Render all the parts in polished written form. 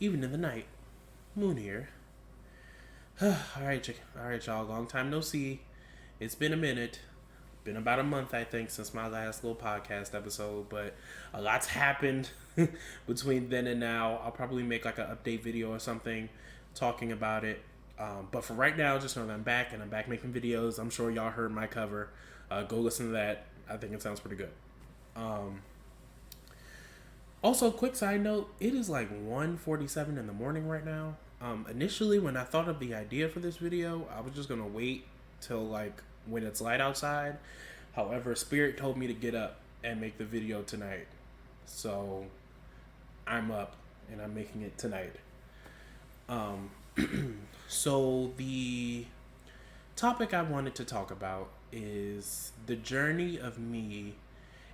even in the night. Moon here. All right, y'all. Long time no see. It's been a minute. Been about a month, I think, since my last little podcast episode, but a lot's happened between then and now. I'll probably make like an update video or something talking about it. But for right now, just know that I'm back and I'm back making videos. I'm sure y'all heard my cover. Go listen to that. I think it sounds pretty good. Um, Also, quick side note, it is like 1:47 in the morning right now. Initially, when I thought of the idea for this video, I was just gonna wait till like when it's light outside. However, Spirit told me to get up and make the video tonight, so I'm up and I'm making it tonight. Um, so the topic I wanted to talk about is the journey of me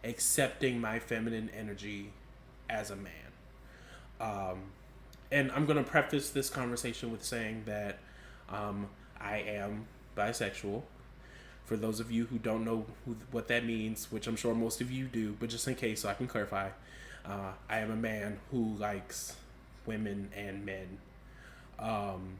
accepting my feminine energy as a man. Um, and I'm going to preface this conversation with saying that um, I am bisexual. For those of you who don't know what that means, which I'm sure most of you do, but just in case so I can clarify, I am a man who likes women and men. Um,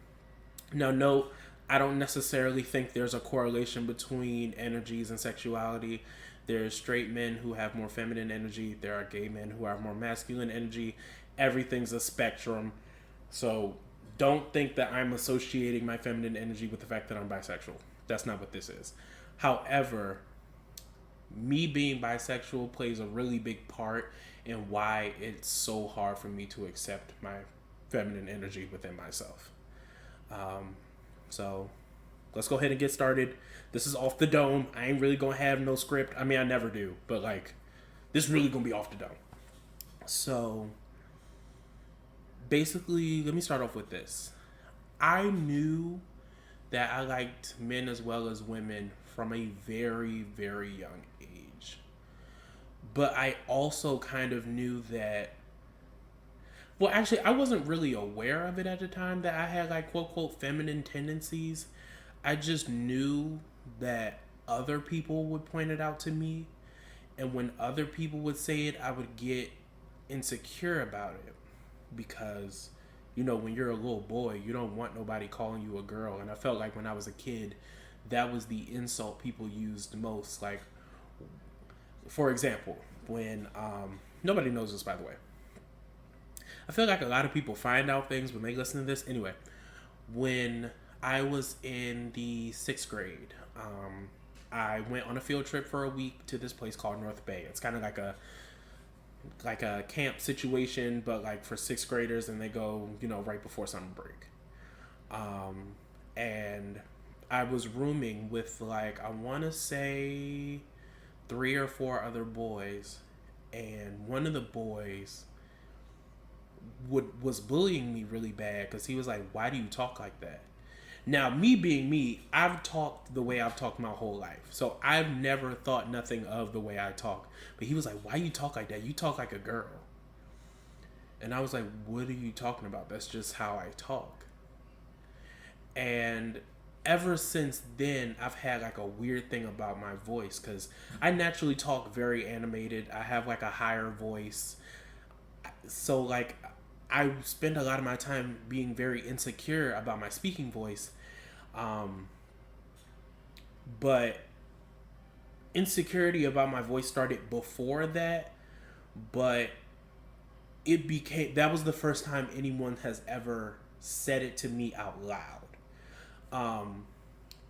Now, note, I don't necessarily think there's a correlation between energies and sexuality. There's straight men who have more feminine energy. There are gay men who have more masculine energy. Everything's a spectrum. So don't think that I'm associating my feminine energy with the fact that I'm bisexual. That's not what this is. However, me being bisexual plays a really big part in why it's so hard for me to accept my feminine energy within myself. Um, so let's go ahead and get started. This is off the dome. I ain't really gonna have no script. I mean, I never do, but like, this is really gonna be off the dome. So basically, let me start off with this. I knew that I liked men as well as women from a very, very young age. But I also kind of knew that, well, actually, I wasn't really aware of it at the time that I had like quote unquote feminine tendencies. I just knew that other people would point it out to me. And when other people would say it, I would get insecure about it because, when you're a little boy, you don't want nobody calling you a girl. And I felt like when I was a kid, that was the insult people used most. Like, for example, when, nobody knows this, by the way. I feel like a lot of people find out things when they listen to this. Anyway, when I was in the sixth grade, I went on a field trip for a week to this place called North Bay. It's kind of like a camp situation, but like for sixth graders, and they go, right before summer break. And I was rooming with like I want to say three or four other boys, and one of the boys was bullying me really bad because he was like, "Why do you talk like that?" Now, me being me, I've talked the way I've talked my whole life, so I've never thought nothing of the way I talk. But he was like, "Why you talk like that? You talk like a girl." And I was like, "What are you talking about? That's just how I talk." And ever since then, I've had like a weird thing about my voice because I naturally talk very animated. I have like a higher voice, so like I spend a lot of my time being very insecure about my speaking voice. Um, but insecurity about my voice started before that, but it became that was the first time anyone has ever said it to me out loud. Um,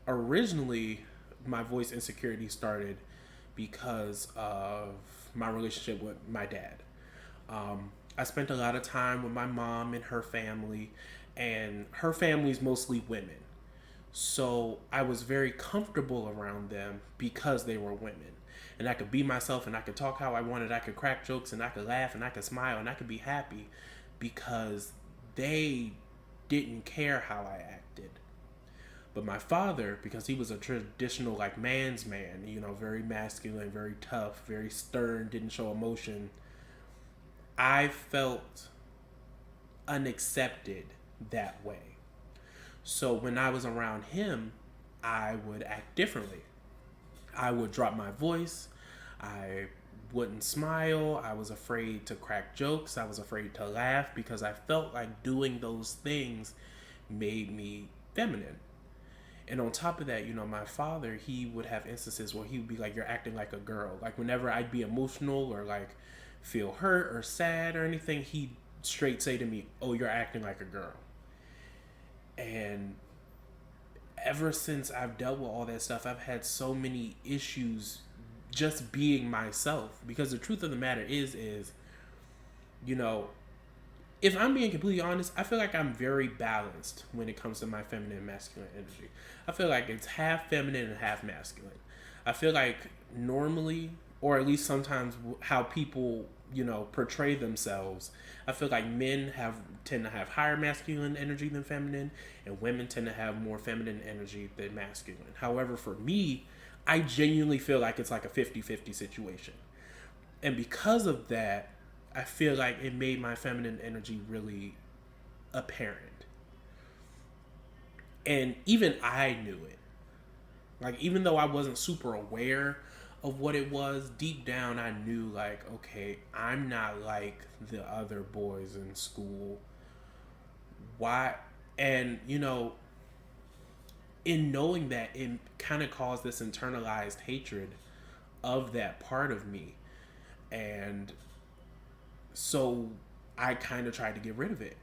Originally, my voice insecurity started because of my relationship with my dad. I spent a lot of time with my mom and her family, and her family's mostly women. So I was very comfortable around them because they were women. And I could be myself and I could talk how I wanted. I could crack jokes and I could laugh and I could smile and I could be happy because they didn't care how I acted. But my father, because he was a traditional like man's man, very masculine, very tough, very stern, didn't show emotion, I felt unaccepted that way. So when I was around him, I would act differently. I would drop my voice. I wouldn't smile. I was afraid to crack jokes. I was afraid to laugh because I felt like doing those things made me feminine. And on top of that, my father, he would have instances where he would be like, "You're acting like a girl." Like whenever I'd be emotional or like feel hurt or sad or anything, he'd straight say to me, "Oh, you're acting like a girl." And ever since I've dealt with all that stuff, I've had so many issues just being myself. Because the truth of the matter is, you know, if I'm being completely honest, I feel like I'm very balanced when it comes to my feminine and masculine energy. I feel like it's half feminine and half masculine. I feel like normally, or at least sometimes, how people, portray themselves, I feel like men tend to have higher masculine energy than feminine, and women tend to have more feminine energy than masculine. However, for me, I genuinely feel like it's like a 50-50 situation. And because of that, I feel like it made my feminine energy really apparent. And even I knew it. Like, even though I wasn't super aware of what it was, deep down I knew, like, okay, I'm not like the other boys in school. Why? And, in knowing that, it kind of caused this internalized hatred of that part of me. And so I kind of tried to get rid of it.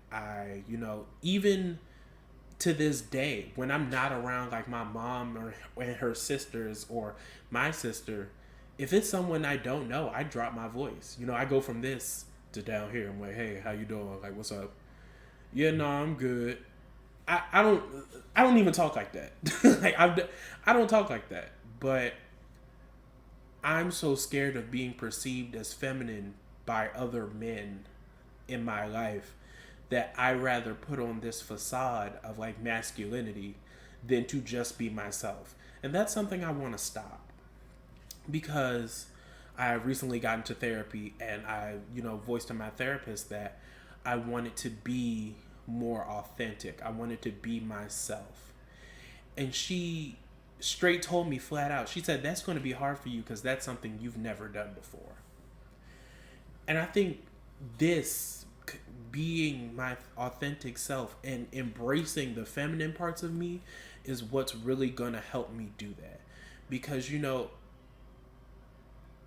Even to this day, when I'm not around like my mom and her sisters or my sister, if it's someone I don't know, I drop my voice. I go from this to down here. I'm like, "Hey, how you doing? Like, what's up?" "Yeah, no, I'm good." I don't even talk like that. Like I don't talk like that. But I'm so scared of being perceived as feminine by other men in my life that I rather put on this facade of like masculinity than to just be myself. And that's something I want to stop, because I recently got into therapy, and I, voiced to my therapist that I wanted to be more authentic. I wanted to be myself. And she straight told me flat out, she said, "That's going to be hard for you because that's something you've never done before." And I think this, being my authentic self and embracing the feminine parts of me, is what's really going to help me do that. Because,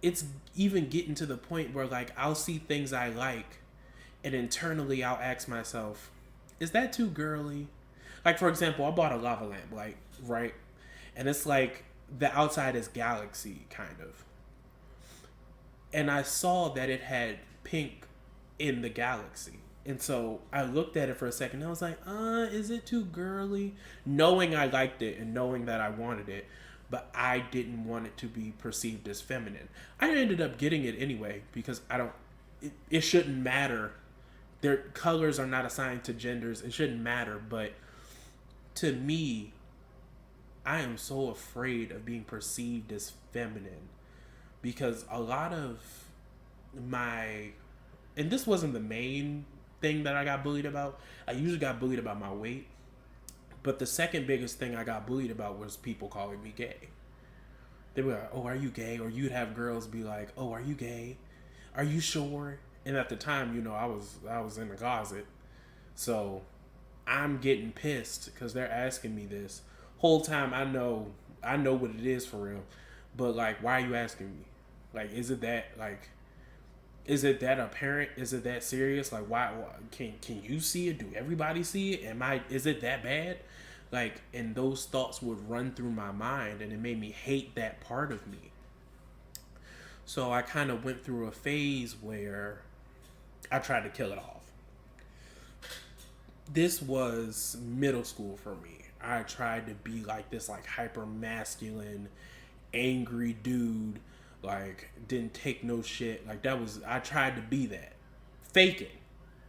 it's even getting to the point where like I'll see things I like, and internally I'll ask myself, is that too girly? Like, for example, I bought a lava lamp, like, right? And it's like the outside is galaxy, kind of. And I saw that it had pink in the galaxy. And so I looked at it for a second and I was like, is it too girly? Knowing I liked it and knowing that I wanted it, but I didn't want it to be perceived as feminine. I ended up getting it anyway because it shouldn't matter. Their colors are not assigned to genders. It shouldn't matter. But to me, I am so afraid of being perceived as feminine, because a lot of and this wasn't the main thing that I got bullied about. I usually got bullied about my weight. But the second biggest thing I got bullied about was people calling me gay. They were like, "Oh, are you gay?" Or you'd have girls be like, "Oh, are you gay? Are you sure?" And at the time, I was in the closet. So I'm getting pissed because they're asking me this. Whole time I know what it is for real. But like, why are you asking me? Like, is it that apparent? Is it that serious? Like, why can you see it? Do everybody see it? Is it that bad? Like, and those thoughts would run through my mind, and it made me hate that part of me. So I kind of went through a phase where I tried to kill it off. This was middle school for me. I tried to be like this, like, hyper masculine, angry dude, like, didn't take no shit. Like, I tried to be that. Fake it.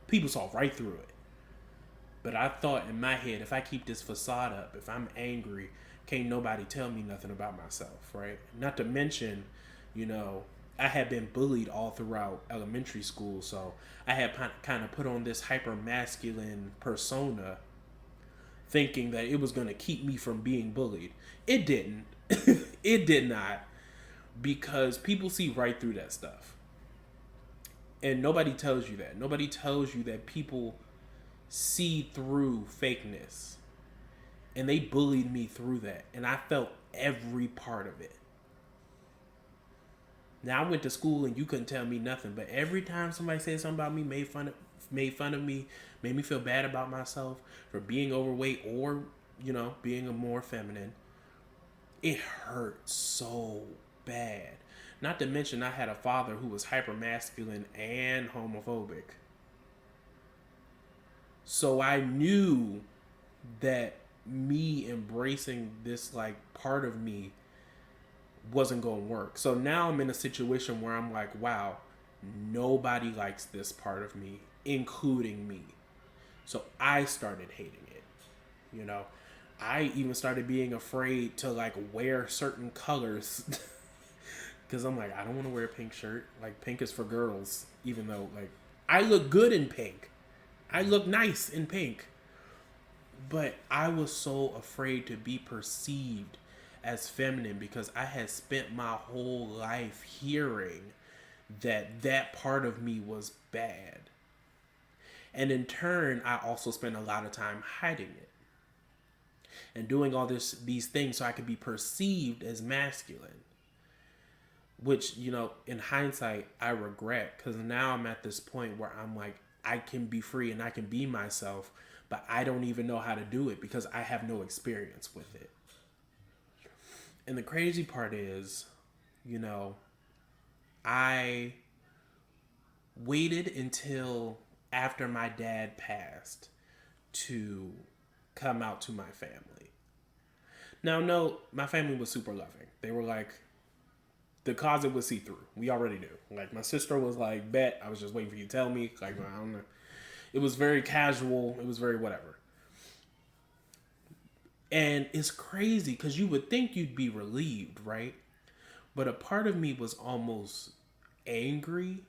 People saw right through it. But I thought in my head, if I keep this facade up, if I'm angry, can't nobody tell me nothing about myself, right? Not to mention, I had been bullied all throughout elementary school, so I had kind of put on this hyper masculine persona, thinking that it was going to keep me from being bullied. It didn't. It did not. because people see right through that stuff. And nobody tells you that. Nobody tells you that people see through fakeness. And they bullied me through that. And I felt every part of it. Now I went to school and you couldn't tell me nothing. But every time somebody said something about me, made fun of me, made me feel bad about myself for being overweight or, being a more feminine, it hurt so bad. Not to mention I had a father who was hyper masculine and homophobic. So I knew that me embracing this like part of me wasn't going to work. So now I'm in a situation where I'm like, wow, nobody likes this part of me, including me. So I started hating it. I even started being afraid to like wear certain colors because I'm like, I don't want to wear a pink shirt. Like, pink is for girls, even though like I look good in pink. I look nice in pink. But I was so afraid to be perceived as feminine because I had spent my whole life hearing that part of me was bad. And in turn, I also spent a lot of time hiding it and doing all these things so I could be perceived as masculine. Which, in hindsight, I regret because now I'm at this point where I'm like, I can be free and I can be myself, but I don't even know how to do it because I have no experience with it. And the crazy part is, I waited until after my dad passed to come out to my family. Now, no, my family was super loving. They were like, the closet was see-through. We already knew. Like, my sister was like, bet. I was just waiting for you to tell me. Like, I don't know. It was very casual. It was very whatever. And it's crazy because you would think you'd be relieved, right? But a part of me was almost angry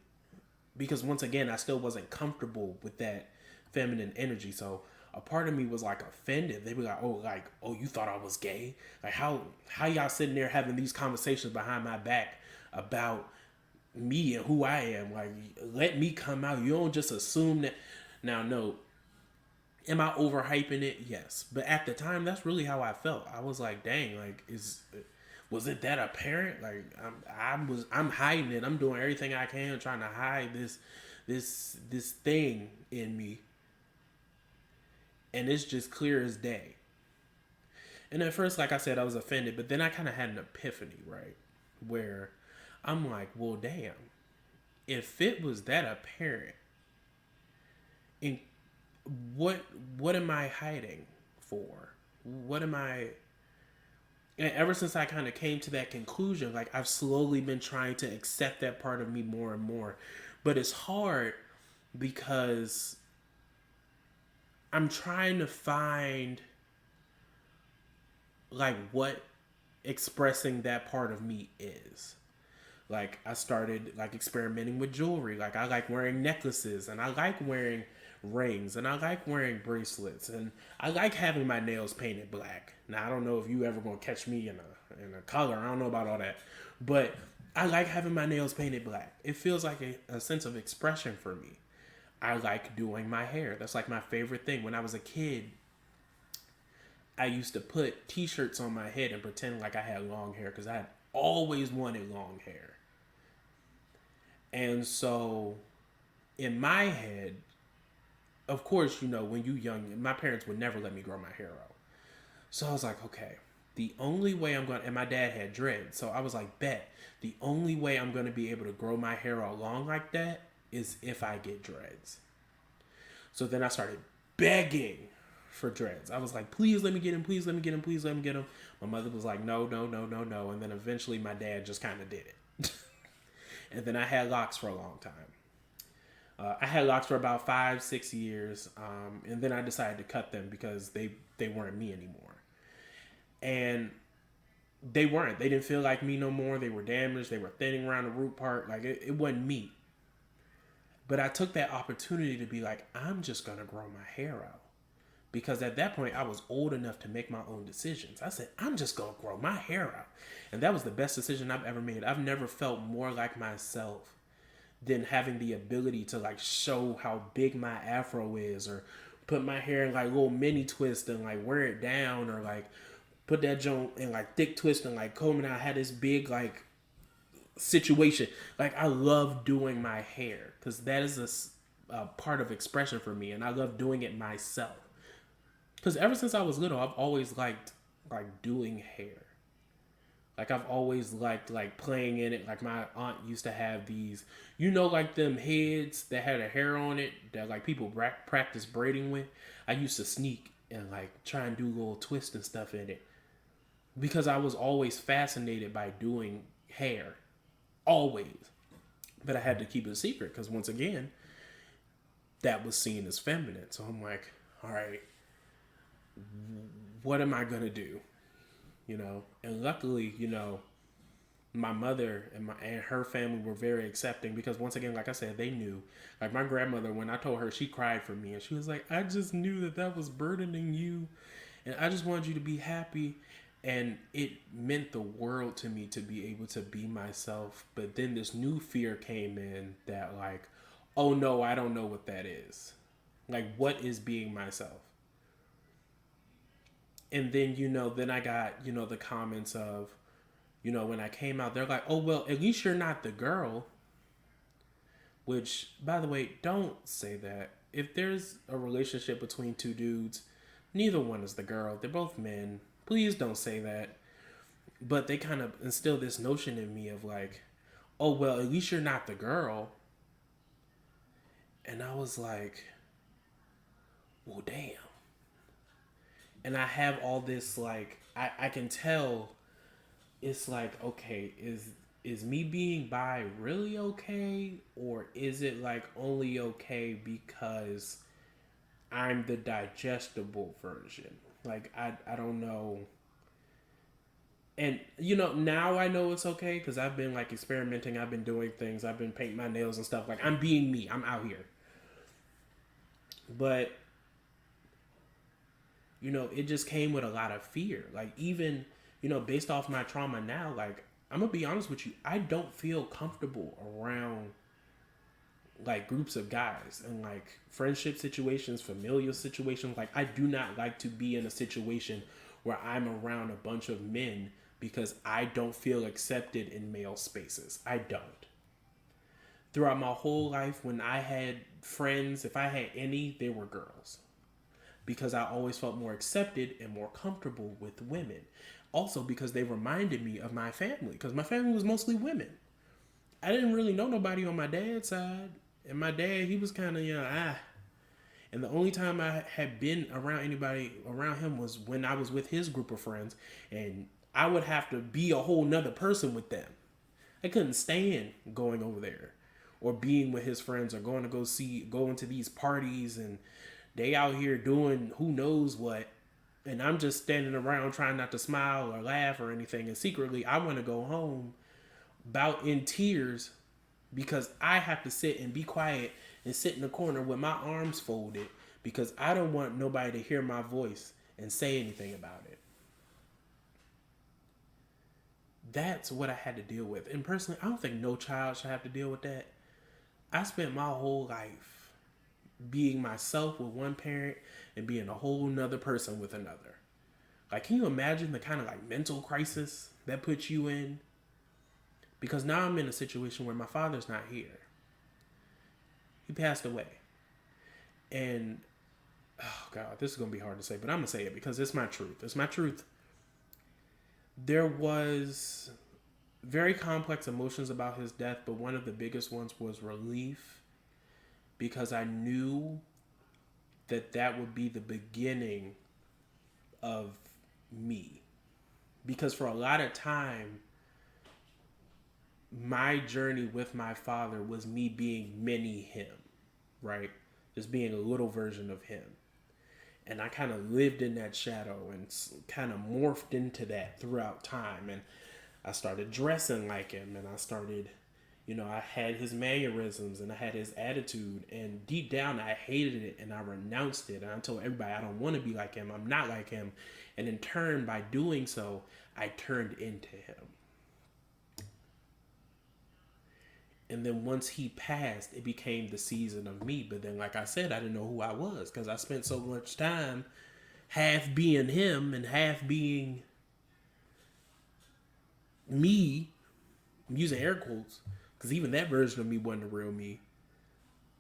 because, once again, I still wasn't comfortable with that feminine energy. So a part of me was like offended. They were like, oh, you thought I was gay? Like, how y'all sitting there having these conversations behind my back about me and who I am? Like, let me come out. You don't just assume that. Now, no. Am I overhyping it? Yes. But at the time, that's really how I felt. I was like, dang, like, was it that apparent? Like, I'm hiding it. I'm doing everything I can trying to hide this thing in me. And it's just clear as day. And at first, like I said, I was offended, but then I kind of had an epiphany, right? Where I'm like, well, damn, if it was that apparent, and what am I hiding for? What am I... And ever since I kind of came to that conclusion, like, I've slowly been trying to accept that part of me more and more. But it's hard because I'm trying to find, like, what expressing that part of me is. Like, I started, like, experimenting with jewelry. Like, I like wearing necklaces, and I like wearing rings, and I like wearing bracelets, and I like having my nails painted black. Now, I don't know if you ever gonna catch me in a color. I don't know about all that. But I like having my nails painted black. It feels like a sense of expression for me. I like doing my hair. That's like my favorite thing. When I was a kid, I used to put t-shirts on my head and pretend like I had long hair because I had always wanted long hair. And so in my head, of course, when you're young, my parents would never let me grow my hair out. So I was like, okay, the only way I'm going to, and my dad had dreads. So I was like, bet, the only way I'm going to be able to grow my hair out long like that is if I get dreads. So then I started begging for dreads. I was like, please let me get him, please let me get him, please let me get him. My mother was like, no. And then eventually my dad just kind of did it. And then I had locks for a long time. I had locks for about 5-6 years. And then I decided to cut them because they weren't me anymore. And they weren't. They didn't feel like me no more. They were damaged. They were thinning around the root part. Like, it wasn't me. But I took that opportunity to be like, I'm just going to grow my hair out. because at that point I was old enough to make my own decisions. I said, I'm just gonna grow my hair out. And that was the best decision I've ever made. I've never felt more like myself than having the ability to like show how big my afro is, or put my hair in like little mini twist and like wear it down, or like put that joint in like thick twist and like comb it out. I had this big like situation. Like I love doing my hair because that is a part of expression for me, and I love doing it myself. Because ever since I was little, I've always liked like doing hair. Like I've always liked like playing in it. Like my aunt used to have these, like them heads that had a hair on it that like people practice braiding with. I used to sneak and like try and do little twists and stuff in it because I was always fascinated by doing hair, always. But I had to keep it a secret because once again, that was seen as feminine. So I'm like, all right, what am I gonna do? And luckily, my mother and her family were very accepting because once again, like I said, they knew. Like my grandmother, when I told her, she cried for me and she was like, I just knew that was burdening you, and I just wanted you to be happy. And it meant the world to me to be able to be myself. But then this new fear came in that like, oh no, I don't know what that is. Like, what is being myself? And then, then I got, the comments of, when I came out, they're like, oh, well, at least you're not the girl. Which, by the way, don't say that. If there's a relationship between two dudes, neither one is the girl. They're both men. Please don't say that. But they kind of instill this notion in me of like, oh, well, at least you're not the girl. And I was like, well, damn. And I have all this like I can tell it's like, okay, is me being bi really okay, or is it like only okay because I'm the digestible version? Like I don't know. And now I know it's okay because I've been like experimenting, I've been doing things, I've been painting my nails and stuff. Like I'm being me, I'm out here. But it just came with a lot of fear. Like even, based off my trauma now, like I'm gonna be honest with you, I don't feel comfortable around like groups of guys and like friendship situations, familial situations. Like I do not like to be in a situation where I'm around a bunch of men because I don't feel accepted in male spaces. I don't. Throughout my whole life, when I had friends, if I had any, they were girls. Because I always felt more accepted and more comfortable with women. Also because they reminded me of my family, because my family was mostly women. I didn't really know nobody on my dad's side. And my dad, he was kind of, And the only time I had been around anybody around him was when I was with his group of friends. And I would have to be a whole nother person with them. I couldn't stand going over there or being with his friends or going to these parties, and they out here doing who knows what, and I'm just standing around trying not to smile or laugh or anything, and secretly I want to go home about in tears because I have to sit and be quiet and sit in the corner with my arms folded because I don't want nobody to hear my voice and say anything about it. That's what I had to deal with. And personally, I don't think no child should have to deal with that. I spent my whole life being myself with one parent and being a whole nother person with another. Like, can you imagine the kind of like mental crisis that puts you in? Because now I'm in a situation where my father's not here. He passed away. And, oh God, this is going to be hard to say, but I'm going to say it because it's my truth. It's my truth. There was very complex emotions about his death, but one of the biggest ones was relief, because I knew that would be the beginning of me. Because for a lot of time, my journey with my father was me being mini him, right? Just being a little version of him. And I kind of lived in that shadow and kind of morphed into that throughout time. And I started dressing like him, and I started You know, I had his mannerisms and I had his attitude, and deep down I hated it and I renounced it. And I told everybody I don't want to be like him. I'm not like him. And in turn, by doing so, I turned into him. And then once he passed, it became the season of me. But then, like I said, I didn't know who I was because I spent so much time half being him and half being me. I'm using air quotes because even that version of me wasn't the real me.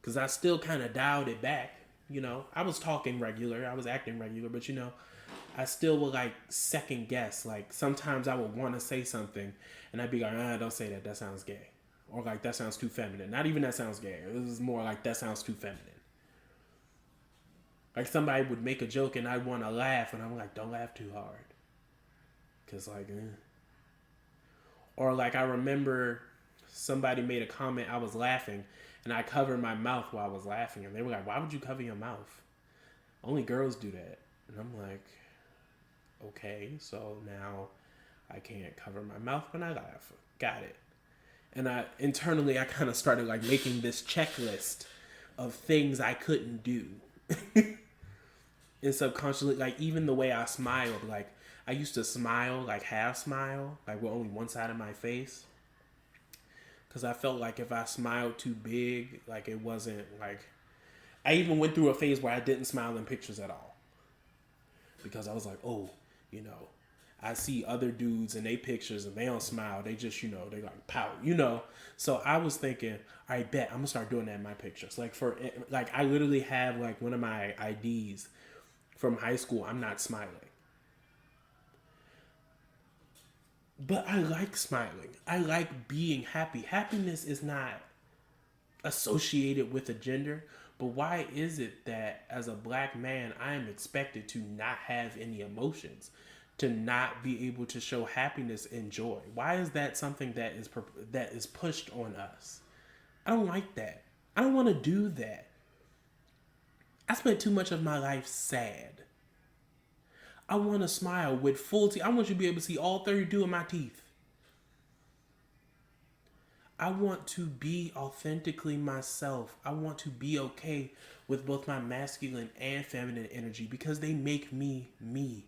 Because I still kind of dialed it back. You know, I was talking regular, I was acting regular, but you know, I still would like second guess. Like sometimes I would want to say something and I'd be like, don't say that. That sounds gay. Or like, that sounds too feminine. Not even that sounds gay. This is more like, that sounds too feminine. Like somebody would make a joke and I'd want to laugh and I'm like, don't laugh too hard. Because like, Or like I remember somebody made a comment, I was laughing and I covered my mouth while I was laughing. And they were like, why would you cover your mouth? Only girls do that. And I'm like, okay, so now I can't cover my mouth when I laugh. Got it. And internally I kind of started like making this checklist of things I couldn't do. And subconsciously, like even the way I smiled, like I used to smile, like half smile, like with only one side of my face. Because I felt like if I smiled too big, like it wasn't like... I even went through a phase where I didn't smile in pictures at all. Because I was like, oh, you know, I see other dudes in their pictures and they don't smile. They just, you know, they like pout, you know. So I was thinking, I bet I'm gonna start doing that in my pictures. Like I literally have like one of my IDs from high school. I'm not smiling. But I like smiling. I like being happy. Happiness is not associated with a gender. But why is it that as a black man, I am expected to not have any emotions? To not be able to show happiness and joy? Why is that something that is pushed on us? I don't like that. I don't want to do that. I spent too much of my life sad. I want to smile with full teeth. I want you to be able to see all 32 of my teeth. I want to be authentically myself. I want to be okay with both my masculine and feminine energy because they make me me.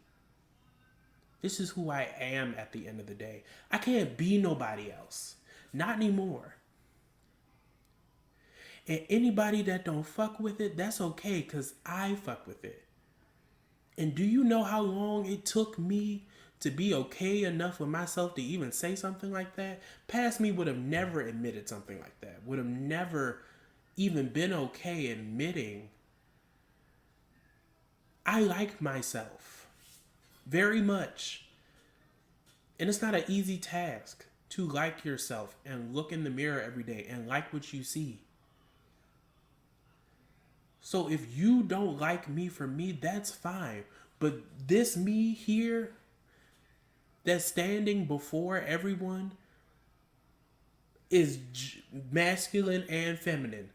This is who I am at the end of the day. I can't be nobody else. Not anymore. And anybody that don't fuck with it, that's okay because I fuck with it. And do you know how long it took me to be okay enough with myself to even say something like that? Past me would have never admitted something like that. Would have never even been okay admitting I like myself very much. And it's not an easy task to like yourself and look in the mirror every day and like what you see. So if you don't like me for me, that's fine. But this me here that's standing before everyone is masculine and feminine.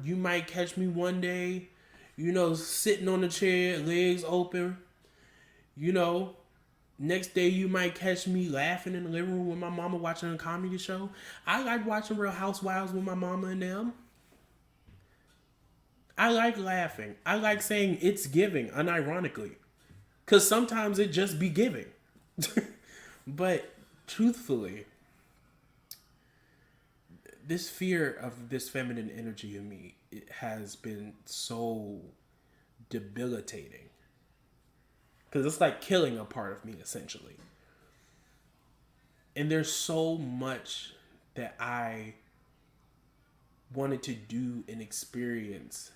You might catch me one day, you know, sitting on the chair, legs open, you know. Next day you might catch me laughing in the living room with my mama watching a comedy show. I like watching Real Housewives with my mama and them. I like laughing. I like saying it's giving, unironically. Because sometimes it just be giving. But truthfully, this fear of this feminine energy in me, it has been so debilitating. Because it's like killing a part of me, essentially. And there's so much that I wanted to do and experience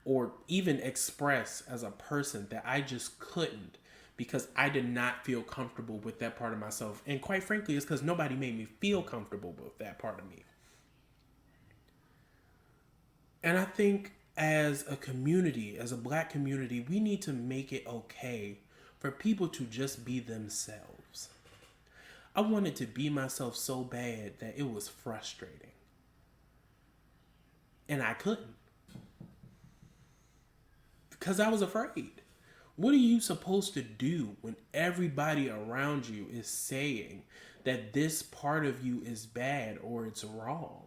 or even express as a person that I just couldn't because I did not feel comfortable with that part of myself. And quite frankly, it's because nobody made me feel comfortable with that part of me. And I think as a community, as a black community, we need to make it okay for people to just be themselves. I wanted to be myself so bad that it was frustrating. And I couldn't. Because I was afraid. What are you supposed to do when everybody around you is saying that this part of you is bad or it's wrong?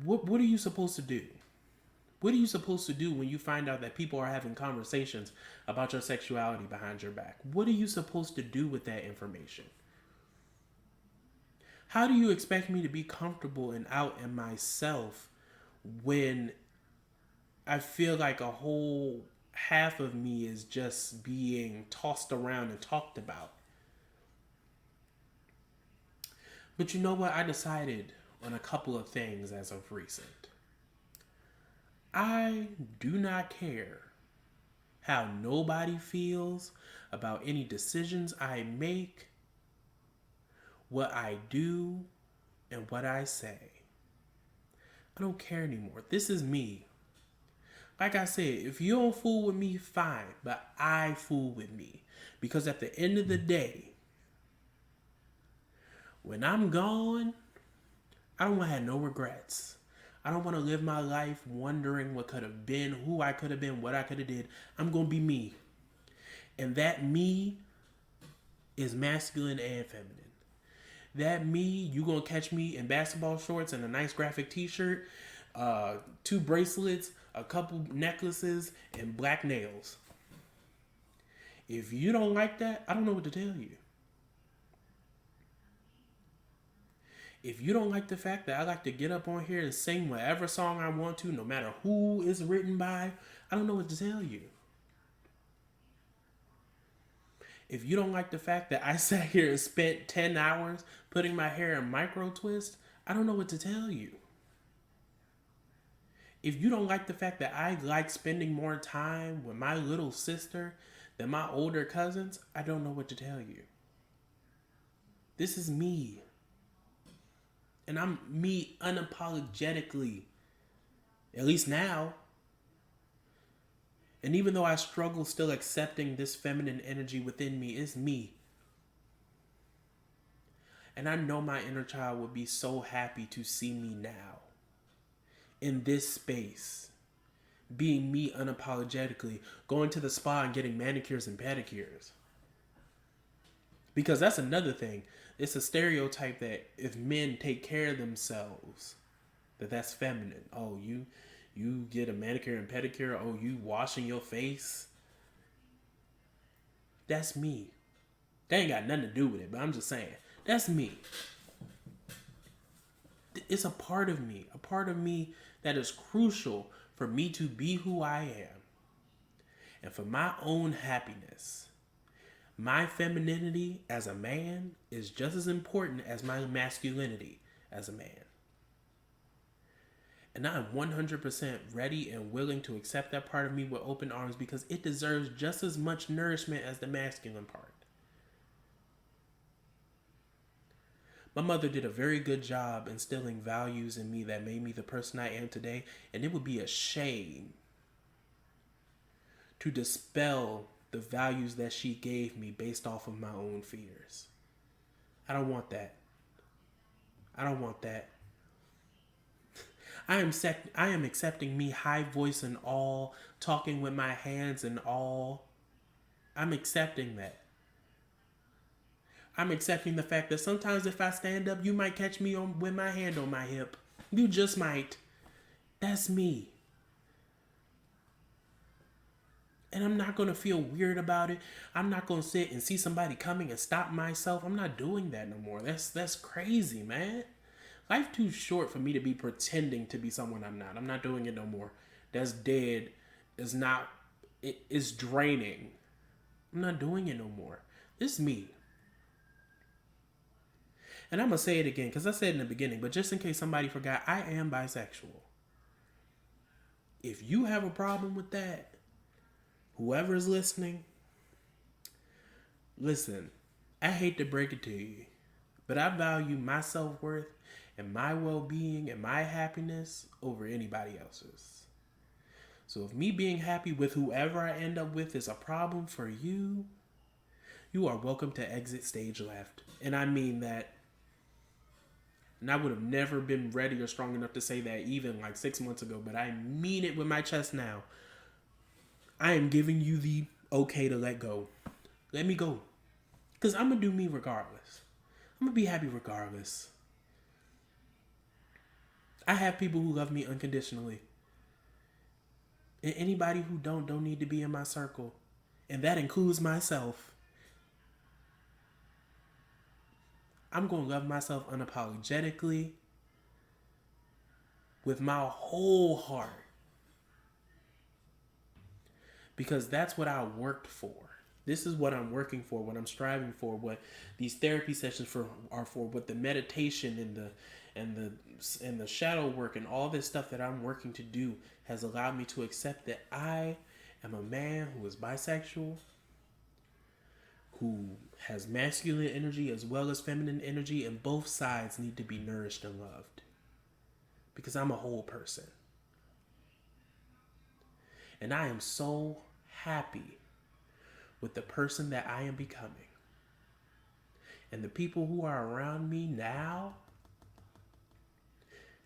What are you supposed to do? What are you supposed to do when you find out that people are having conversations about your sexuality behind your back? What are you supposed to do with that information? How do you expect me to be comfortable and out in myself when I feel like a whole half of me is just being tossed around and talked about? But you know what? I decided on a couple of things as of recent. I do not care how nobody feels about any decisions I make, what I do, and what I say. I don't care anymore. This is me. Like I said, if you don't fool with me, fine. But I fool with me. Because at the end of the day, when I'm gone, I don't want to have no regrets. I don't want to live my life wondering what could have been, who I could have been, what I could have did. I'm going to be me. And that me is masculine and feminine. That me, you going to catch me in basketball shorts and a nice graphic t-shirt, 2 bracelets, a couple necklaces, and black nails. If you don't like that, I don't know what to tell you. If you don't like the fact that I like to get up on here and sing whatever song I want to, no matter who it's written by, I don't know what to tell you. If you don't like the fact that I sat here and spent 10 hours putting my hair in micro twist, I don't know what to tell you. If you don't like the fact that I like spending more time with my little sister than my older cousins, I don't know what to tell you. This is me. And I'm me unapologetically. At least now. And even though I struggle still accepting this feminine energy within me, it's me. And I know my inner child would be so happy to see me now. In this space. Being me unapologetically. Going to the spa and getting manicures and pedicures. Because that's another thing. It's a stereotype that if men take care of themselves, that's feminine. Oh, you get a manicure and pedicure. Oh, you washing your face. That's me. That ain't got nothing to do with it, but I'm just saying. That's me. It's a part of me that is crucial for me to be who I am. And for my own happiness. My femininity as a man is just as important as my masculinity as a man. And I'm 100% ready and willing to accept that part of me with open arms because it deserves just as much nourishment as the masculine part. My mother did a very good job instilling values in me that made me the person I am today, and it would be a shame to dispel the values that she gave me based off of my own fears. I don't want that. I don't want that. I am accepting me high voice and all, talking with my hands and all. I'm accepting that. I'm accepting the fact that sometimes if I stand up, you might catch me with my hand on my hip. You just might. That's me. And I'm not going to feel weird about it. I'm not going to sit and see somebody coming and stop myself. I'm not doing that no more. That's crazy, man. Life too short for me to be pretending to be someone I'm not. I'm not doing it no more. That's dead. It's draining. I'm not doing it no more. This is me. And I'm going to say it again because I said it in the beginning, but just in case somebody forgot, I am bisexual. If you have a problem with that, whoever is listening, listen, I hate to break it to you, but I value my self-worth and my well-being and my happiness over anybody else's. So if me being happy with whoever I end up with is a problem for you, you are welcome to exit stage left. And I mean that And I would have never been ready or strong enough to say that even like 6 months ago, but I mean it with my chest now. I am giving you the okay to let go. Let me go. Because I'm going to do me regardless. I'm going to be happy regardless. I have people who love me unconditionally. And anybody who don't need to be in my circle. And that includes myself. I'm going to love myself unapologetically with my whole heart. Because that's what I worked for. This is what I'm working for, what I'm striving for, what these therapy sessions are for, what the meditation and the shadow work and all this stuff that I'm working to do has allowed me to accept that I am a man who is bisexual, who has masculine energy as well as feminine energy, and both sides need to be nourished and loved. Because I'm a whole person. And I am so happy with the person that I am becoming. And the people who are around me now,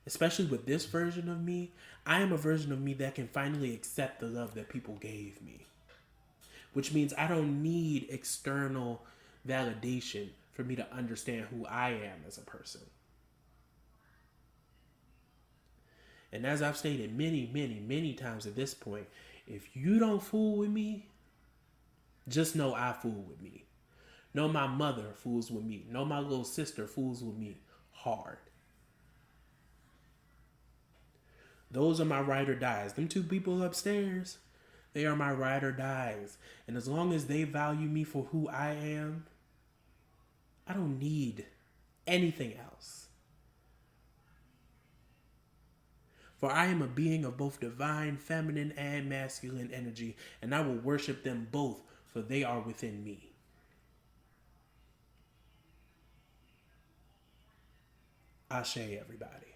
especially with this version of me, I am a version of me that can finally accept the love that people gave me. Which means I don't need external validation for me to understand who I am as a person. And as I've stated many, many, many times at this point, if you don't fool with me, just know I fool with me. Know my mother fools with me. Know my little sister fools with me hard. Those are my ride or dies. Them two people upstairs, they are my ride or dies. And as long as they value me for who I am, I don't need anything else. For I am a being of both divine, feminine, and masculine energy, and I will worship them both, for they are within me. Ashe, everybody.